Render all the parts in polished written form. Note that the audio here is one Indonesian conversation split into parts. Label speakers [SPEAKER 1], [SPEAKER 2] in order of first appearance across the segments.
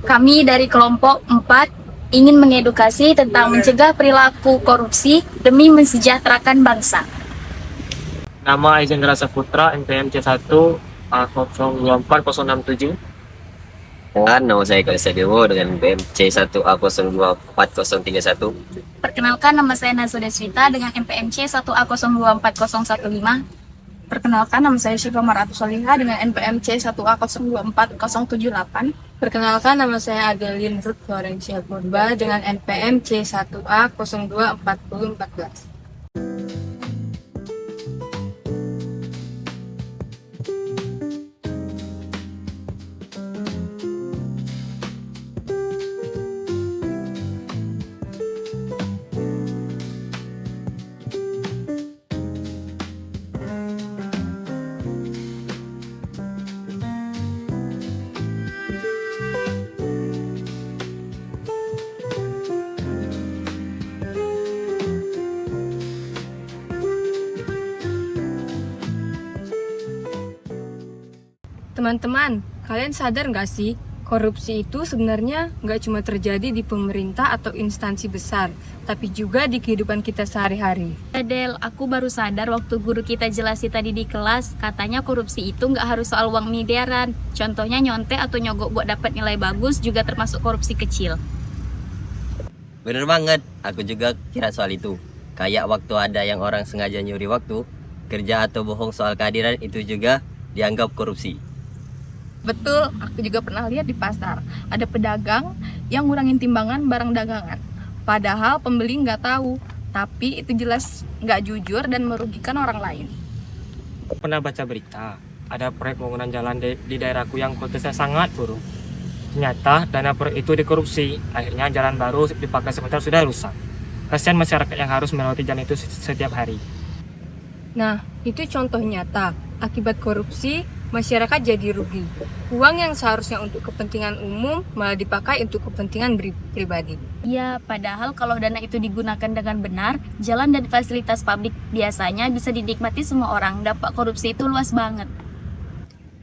[SPEAKER 1] Kami dari kelompok 4 ingin mengedukasi tentang mencegah perilaku korupsi demi mensejahterakan bangsa.
[SPEAKER 2] Nama Aizendra Saputra, NPM C1 024067.
[SPEAKER 3] Nama saya Kalista Dewo dengan BMC 1A024031.
[SPEAKER 1] Perkenalkan, nama saya Nazuda Swita dengan NPMC 1A024015. Perkenalkan, nama saya Syifa Maratu Soliha dengan NPMC 1A024078.
[SPEAKER 4] Perkenalkan, nama saya Adeline Ruth Florencia Purba dengan NPM C1A024014. Teman-teman, kalian sadar nggak sih, korupsi itu sebenarnya nggak cuma terjadi di pemerintah atau instansi besar, tapi juga di kehidupan kita sehari-hari.
[SPEAKER 1] Adel, aku baru sadar waktu guru kita jelasin tadi di kelas, katanya korupsi itu nggak harus soal uang miliaran. Contohnya nyontek atau nyogok buat dapat nilai bagus juga termasuk korupsi kecil.
[SPEAKER 3] Bener banget, aku juga kira soal itu. Kayak waktu ada yang orang sengaja nyuri waktu, kerja atau bohong soal kehadiran itu juga dianggap korupsi.
[SPEAKER 4] Betul, aku juga pernah lihat di pasar, ada pedagang yang ngurangin timbangan barang dagangan. Padahal pembeli nggak tahu, tapi itu jelas nggak jujur dan merugikan orang lain.
[SPEAKER 2] Pernah baca berita, ada proyek pembangunan jalan di daerahku yang kualitasnya sangat buruk. Ternyata dana proyek itu dikorupsi, akhirnya jalan baru dipakai sebentar sudah rusak. Kasihan masyarakat yang harus melewati jalan itu setiap hari.
[SPEAKER 4] Nah, itu contoh nyata. Akibat korupsi, masyarakat jadi rugi. Uang yang seharusnya untuk kepentingan umum malah dipakai untuk kepentingan pribadi.
[SPEAKER 1] Ya, padahal kalau dana itu digunakan dengan benar, jalan dan fasilitas publik biasanya bisa dinikmati semua orang. Dampak korupsi itu luas banget.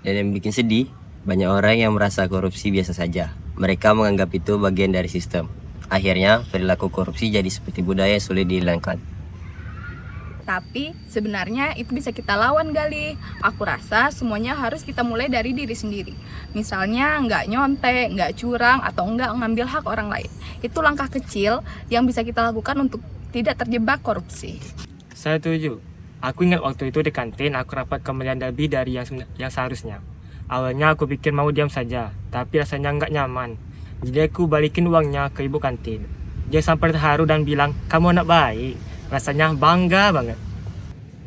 [SPEAKER 3] Dan yang bikin sedih, banyak orang yang merasa korupsi biasa saja. Mereka menganggap itu bagian dari sistem. Akhirnya, perilaku korupsi jadi seperti budaya yang sulit dihilangkan.
[SPEAKER 4] Tapi sebenarnya itu bisa kita lawan, Gali. Aku rasa semuanya harus kita mulai dari diri sendiri. Misalnya nggak nyontek, nggak curang, atau nggak ngambil hak orang lain. Itu langkah kecil yang bisa kita lakukan untuk tidak terjebak korupsi.
[SPEAKER 2] Saya setuju. Aku ingat waktu itu di kantin aku rapat kembalian lebih dari yang seharusnya. Awalnya aku pikir mau diam saja, tapi rasanya nggak nyaman. Jadi aku balikin uangnya ke ibu kantin. Dia sampai terharu dan bilang, "Kamu anak baik." Rasanya bangga banget.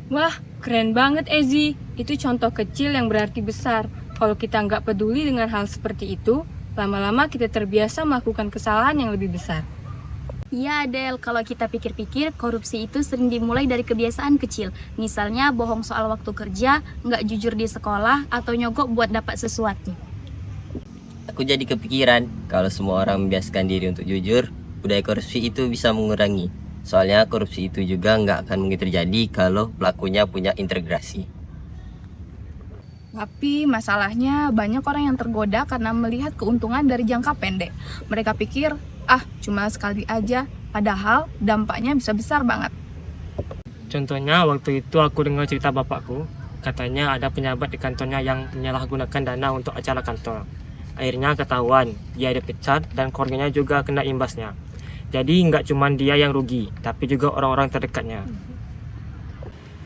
[SPEAKER 4] Wah, keren banget Ezi. Itu contoh kecil yang berarti besar. Kalau kita nggak peduli dengan hal seperti itu, lama-lama kita terbiasa melakukan kesalahan yang lebih besar.
[SPEAKER 1] Iya, Adel, kalau kita pikir-pikir, korupsi itu sering dimulai dari kebiasaan kecil. Misalnya bohong soal waktu kerja, nggak jujur di sekolah, atau nyogok buat dapat sesuatu.
[SPEAKER 3] Aku jadi kepikiran, kalau semua orang membiasakan diri untuk jujur, budaya korupsi itu bisa mengurangi. Soalnya korupsi itu juga nggak akan mungkin terjadi kalau pelakunya punya integrasi.
[SPEAKER 4] Tapi masalahnya banyak orang yang tergoda karena melihat keuntungan dari jangka pendek. Mereka pikir, cuma sekali aja, padahal dampaknya bisa besar banget.
[SPEAKER 2] Contohnya waktu itu aku dengar cerita bapakku, katanya ada pejabat di kantornya yang menyalahgunakan dana untuk acara kantor. Akhirnya ketahuan, dia dipecat dan keluarganya juga kena imbasnya. Jadi nggak cuma dia yang rugi, tapi juga orang-orang terdekatnya.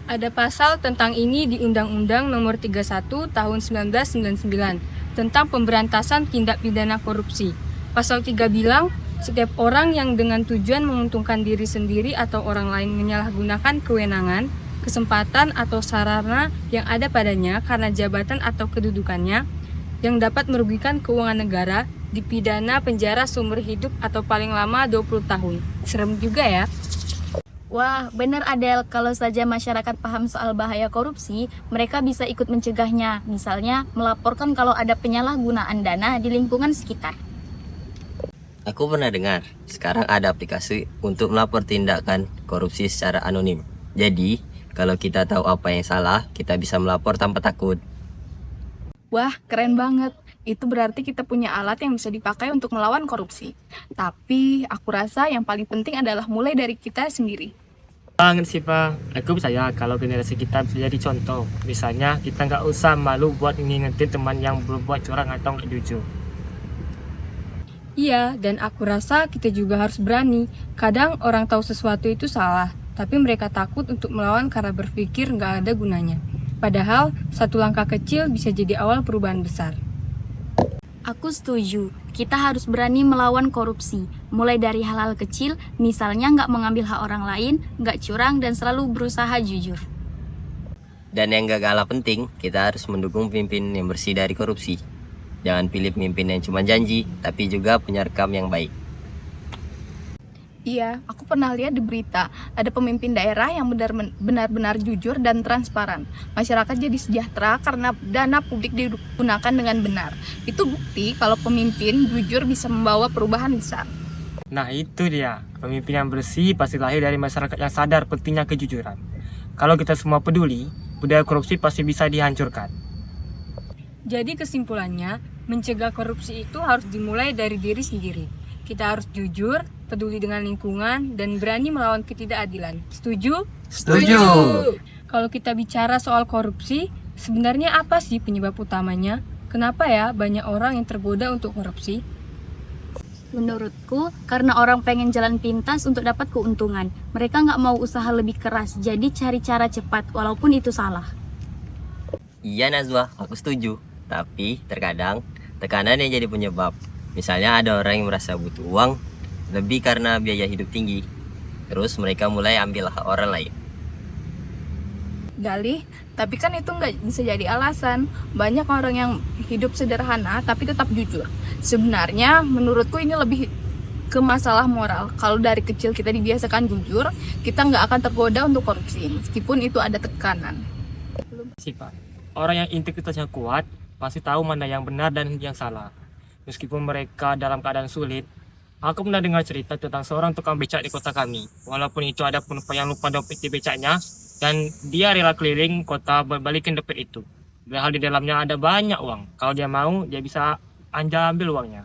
[SPEAKER 4] Ada pasal tentang ini di Undang-Undang Nomor 31 Tahun 1999 tentang pemberantasan tindak pidana korupsi. Pasal 3 bilang, setiap orang yang dengan tujuan menguntungkan diri sendiri atau orang lain menyalahgunakan kewenangan, kesempatan atau sarana yang ada padanya karena jabatan atau kedudukannya yang dapat merugikan keuangan negara, dipidana penjara seumur hidup atau paling lama 20 tahun. Serem juga ya.
[SPEAKER 1] Wah, bener Adel, kalau saja masyarakat paham soal bahaya korupsi, mereka bisa ikut mencegahnya. Misalnya, melaporkan kalau ada penyalahgunaan dana di lingkungan sekitar.
[SPEAKER 3] Aku pernah dengar, sekarang ada aplikasi untuk melapor tindakan korupsi secara anonim. Jadi, kalau kita tahu apa yang salah, kita bisa melapor tanpa takut.
[SPEAKER 4] Wah, keren banget.
[SPEAKER 5] itu berarti kita punya alat yang bisa dipakai untuk melawan korupsi. Tapi aku rasa yang paling penting adalah mulai dari kita sendiri.
[SPEAKER 2] Banget sih Pak, aku percaya kalau generasi kita bisa jadi contoh. Misalnya kita nggak usah malu buat ngingetin teman yang berbuat curang atau nggak jujur.
[SPEAKER 4] Iya, dan aku rasa kita juga harus berani. Kadang orang tahu sesuatu itu salah, tapi mereka takut untuk melawan karena berpikir nggak ada gunanya. Padahal, satu langkah kecil bisa jadi awal perubahan besar.
[SPEAKER 1] Aku setuju, kita harus berani melawan korupsi. Mulai dari hal-hal kecil, misalnya nggak mengambil hak orang lain, nggak curang, dan selalu berusaha jujur.
[SPEAKER 3] Dan yang gak kalah penting, kita harus mendukung pemimpin yang bersih dari korupsi. Jangan pilih pemimpin yang cuma janji, tapi juga punya rekam yang baik.
[SPEAKER 5] Iya, aku pernah lihat di berita, ada pemimpin daerah yang benar-benar jujur dan transparan. Masyarakat jadi sejahtera karena dana publik digunakan dengan benar. Itu bukti kalau pemimpin jujur bisa membawa perubahan besar.
[SPEAKER 2] Nah itu dia, pemimpin yang bersih pasti lahir dari masyarakat yang sadar pentingnya kejujuran. Kalau kita semua peduli, budaya korupsi pasti bisa dihancurkan.
[SPEAKER 4] Jadi kesimpulannya, mencegah korupsi itu harus dimulai dari diri sendiri. Kita harus jujur, peduli dengan lingkungan, dan berani melawan ketidakadilan. Setuju?
[SPEAKER 3] Setuju!
[SPEAKER 4] Kalau kita bicara soal korupsi, sebenarnya apa sih penyebab utamanya? Kenapa ya banyak orang yang tergoda untuk korupsi?
[SPEAKER 1] Menurutku, karena orang pengen jalan pintas untuk dapat keuntungan. Mereka nggak mau usaha lebih keras, jadi cari cara cepat, walaupun itu salah.
[SPEAKER 3] Iya Nazwa, aku setuju. Tapi terkadang tekanan yang jadi penyebab. Misalnya ada orang yang merasa butuh uang lebih karena biaya hidup tinggi. Terus mereka mulai ambil hak orang lain.
[SPEAKER 5] Galih, tapi kan itu nggak bisa jadi alasan. Banyak orang yang hidup sederhana tapi tetap jujur. Sebenarnya menurutku ini lebih ke masalah moral. Kalau dari kecil kita dibiasakan jujur, kita nggak akan tergoda untuk korupsi, meskipun itu ada tekanan.
[SPEAKER 2] Sih Pak, orang yang integritasnya kuat pasti tahu mana yang benar dan yang salah. Meskipun mereka dalam keadaan sulit, aku pernah dengar cerita tentang seorang tukang becak di kota kami. Walaupun itu ada penumpang yang lupa dompet di becaknya, dan dia rela keliling kota berbalikin dompet itu. Padahal di dalamnya ada banyak uang. Kalau dia mau, dia bisa ambil uangnya.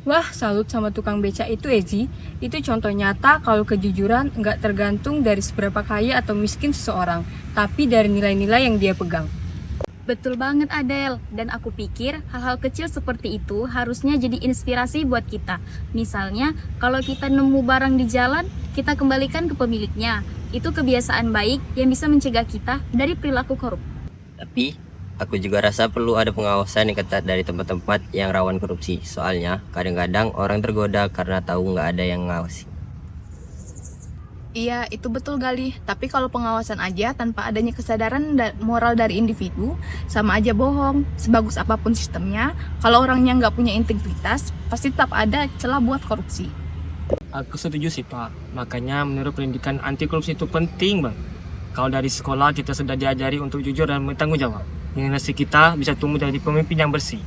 [SPEAKER 4] Wah, salut sama tukang becak itu Ezi. Itu contoh nyata kalau kejujuran nggak tergantung dari seberapa kaya atau miskin seseorang, tapi dari nilai-nilai yang dia pegang.
[SPEAKER 1] Betul banget Adel, dan aku pikir hal-hal kecil seperti itu harusnya jadi inspirasi buat kita. Misalnya, kalau kita nemu barang di jalan, kita kembalikan ke pemiliknya. Itu kebiasaan baik yang bisa mencegah kita dari perilaku korup.
[SPEAKER 3] Tapi aku juga rasa perlu ada pengawasan yang ketat dari tempat-tempat yang rawan korupsi. Soalnya kadang-kadang orang tergoda karena tahu nggak ada yang ngawasi.
[SPEAKER 5] Iya, itu betul Galih. Tapi kalau pengawasan aja tanpa adanya kesadaran moral dari individu, sama aja bohong. Sebagus apapun sistemnya, kalau orangnya nggak punya integritas, pasti tetap ada celah buat korupsi.
[SPEAKER 2] Aku setuju sih Pak, makanya menurut pendidikan anti korupsi itu penting Bang. Kalau dari sekolah kita sudah diajari untuk jujur dan bertanggung jawab, generasi kita bisa tumbuh jadi pemimpin yang bersih.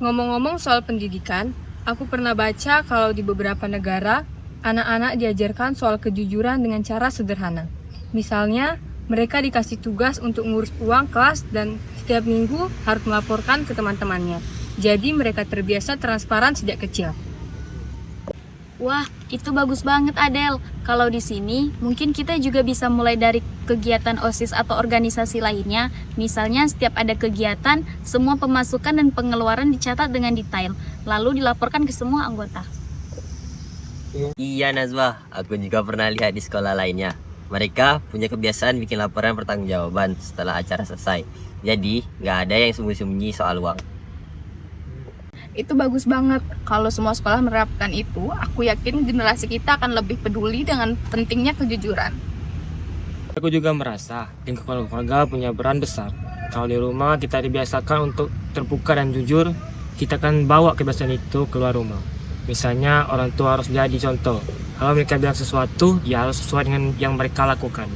[SPEAKER 4] Ngomong-ngomong soal pendidikan, aku pernah baca kalau di beberapa negara, anak-anak diajarkan soal kejujuran dengan cara sederhana. Misalnya, mereka dikasih tugas untuk ngurus uang kelas dan setiap minggu harus melaporkan ke teman-temannya. Jadi mereka terbiasa transparan sejak kecil.
[SPEAKER 1] Wah, itu bagus banget Adel. Kalau di sini, mungkin kita juga bisa mulai dari kegiatan OSIS atau organisasi lainnya. Misalnya setiap ada kegiatan, semua pemasukan dan pengeluaran dicatat dengan detail, lalu dilaporkan ke semua anggota.
[SPEAKER 3] Iya Nazwa, aku juga pernah lihat di sekolah lainnya. Mereka punya kebiasaan bikin laporan pertanggungjawaban setelah acara selesai. Jadi nggak ada yang sembunyi-sembunyi soal uang.
[SPEAKER 5] Itu bagus banget. Kalau semua sekolah menerapkan itu, aku yakin generasi kita akan lebih peduli dengan pentingnya kejujuran.
[SPEAKER 2] Aku juga merasa lingkungan keluarga punya peran besar. Kalau di rumah kita dibiasakan untuk terbuka dan jujur, kita akan bawa kebiasaan itu keluar rumah. Misalnya orang tua harus jadi contoh. Kalau mereka bilang sesuatu, ya harus sesuai dengan yang mereka lakukan.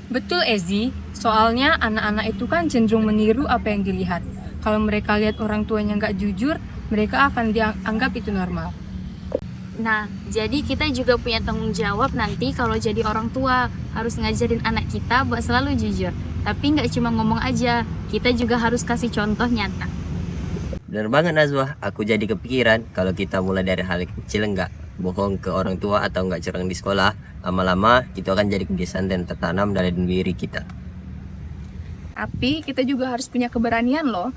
[SPEAKER 4] Betul Ezi, soalnya anak-anak itu kan cenderung meniru apa yang dilihat. Kalau mereka lihat orang tuanya nggak jujur, mereka akan dianggap itu normal.
[SPEAKER 1] Nah, jadi kita juga punya tanggung jawab nanti kalau jadi orang tua. Harus ngajarin anak kita buat selalu jujur. Tapi nggak cuma ngomong aja, kita juga harus kasih contoh nyata.
[SPEAKER 3] Bener banget Nazwa, aku jadi kepikiran kalau kita mulai dari hal kecil, nggak bohong ke orang tua atau nggak curang di sekolah, lama-lama itu akan jadi kebiasaan dan tertanam dalam diri kita.
[SPEAKER 5] Tapi kita juga harus punya keberanian loh.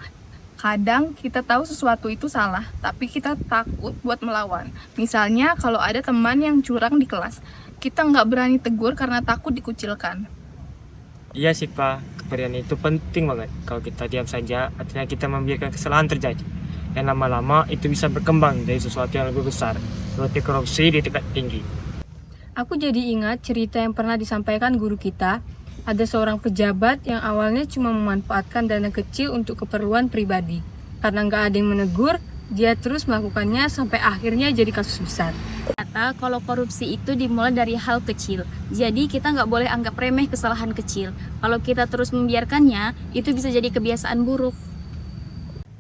[SPEAKER 5] Kadang kita tahu sesuatu itu salah, tapi kita takut buat melawan. Misalnya kalau ada teman yang curang di kelas, kita nggak berani tegur karena takut dikucilkan.
[SPEAKER 2] Iya sih Pak, keberanian itu penting banget. Kalau kita diam saja, artinya kita membiarkan kesalahan terjadi. Dan lama-lama itu bisa berkembang dari sesuatu yang lebih besar, seperti korupsi di tingkat tinggi.
[SPEAKER 4] Aku jadi ingat cerita yang pernah disampaikan guru kita. Ada seorang pejabat yang awalnya cuma memanfaatkan dana kecil untuk keperluan pribadi. Karena nggak ada yang menegur, dia terus melakukannya sampai akhirnya jadi kasus besar.
[SPEAKER 1] Ternyata kalau korupsi itu dimulai dari hal kecil. Jadi kita nggak boleh anggap remeh kesalahan kecil. Kalau kita terus membiarkannya, itu bisa jadi kebiasaan buruk.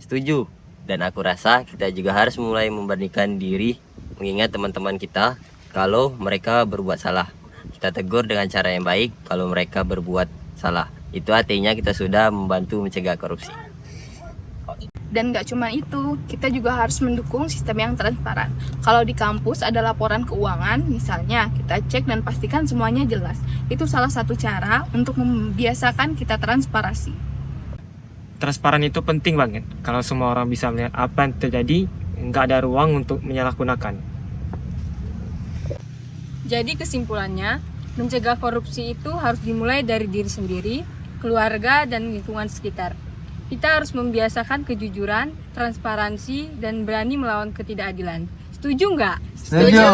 [SPEAKER 3] Setuju. Dan aku rasa kita juga harus mulai membandingkan diri, mengingat teman-teman kita kalau mereka berbuat salah. Kita tegur dengan cara yang baik kalau mereka berbuat salah. Itu artinya kita sudah membantu mencegah korupsi.
[SPEAKER 5] Dan nggak cuma itu, kita juga harus mendukung sistem yang transparan. Kalau di kampus ada laporan keuangan, misalnya, kita cek dan pastikan semuanya jelas. Itu salah satu cara untuk membiasakan kita transparansi.
[SPEAKER 2] Transparan itu penting banget. Kalau semua orang bisa melihat apa yang terjadi, nggak ada ruang untuk menyalahgunakan.
[SPEAKER 4] Jadi kesimpulannya, mencegah korupsi itu harus dimulai dari diri sendiri, keluarga, dan lingkungan sekitar. Kita harus membiasakan kejujuran, transparansi, dan berani melawan ketidakadilan. Setuju nggak?
[SPEAKER 5] Setuju.